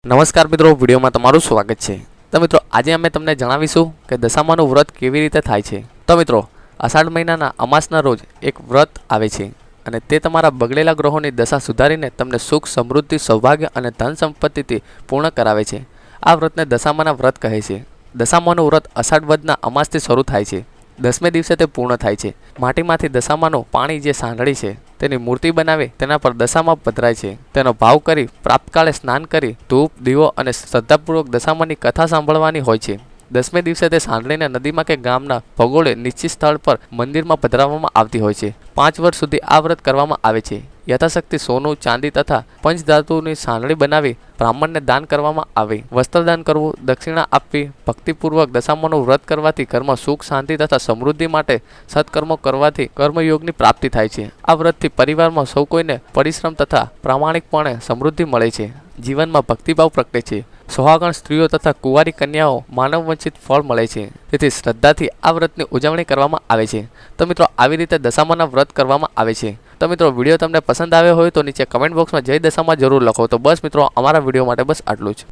નમસ્કાર મિત્રો, વિડીયોમાં તમારું સ્વાગત છે। તો મિત્રો, આજે અમે તમને જણાવીશું કે દશામાનું વ્રત કેવી રીતે થાય છે। તો મિત્રો, અષાઢ મહિનાના અમાસના રોજ એક વ્રત આવે છે અને તે તમારા બગડેલા ગ્રહોની દશા સુધારીને તમને સુખ, સમૃદ્ધિ, સૌભાગ્ય અને ધન સંપત્તિથી પૂર્ણ કરાવે છે। આ વ્રતને દશામાના વ્રત કહે છે। દશામાનું વ્રત અષાઢ વદના અમાસથી શરૂ થાય છે। 10મે દિવસે તે પૂર્ણ થાય છે। માટીમાંથી દશામાનું પાણી જે સાંઢળી છે તેની મૂર્તિ બનાવી તેના પર દશામાં પધરાય છે। તેનો ભાવ કરી પ્રાપ્તકાળે સ્નાન કરી ધૂપ, દીવો અને શ્રદ્ધાપૂર્વક દશામાની કથા સાંભળવાની હોય છે। 10મે દિવસે તે સાંઢળીને નદીમાં કે ગામના ભગોળે નિશ્ચિત સ્થળ પર મંદિરમાં પધરાવવામાં આવતી હોય છે। 5 વર્ષ સુધી આ વ્રત કરવામાં આવે છે। યથાશક્તિ સોનું, ચાંદી તથા પંચધાતુની સાંઢળી બનાવી બ્રાહ્મણને દાન કરવામાં આવે। વસ્ત્રદાન કરવું, દક્ષિણા આપવી, ભક્તિપૂર્વક દશામાનું વ્રત કરવાથી ઘરમાં સુખ, શાંતિ તથા સમૃદ્ધિ માટે સત્કર્મો કરવાથી કર્મયોગની પ્રાપ્તિ થાય છે। આ વ્રતથી પરિવારમાં સૌ કોઈને પરિશ્રમ તથા પ્રામાણિકપણે સમૃદ્ધિ મળે છે। જીવનમાં ભક્તિભાવ પ્રગટે છે। સુહાગણ સ્ત્રીઓ તથા કુંવારી કન્યાઓ માનવવંચિત ફળ મળે છે। તેથી શ્રદ્ધાથી આ વ્રતની ઉજવણી કરવામાં આવે છે। તો મિત્રો, આવી રીતે દશામાના વ્રત કરવામાં આવે છે। તો મિત્રો, વિડીયો તમને પસંદ આવ્યો હોય તો નીચે કમેન્ટ બોક્સમાં જય દશામાં જરૂર લખો। તો બસ મિત્રો, અમારા વિડીયો માટે બસ આટલું જ।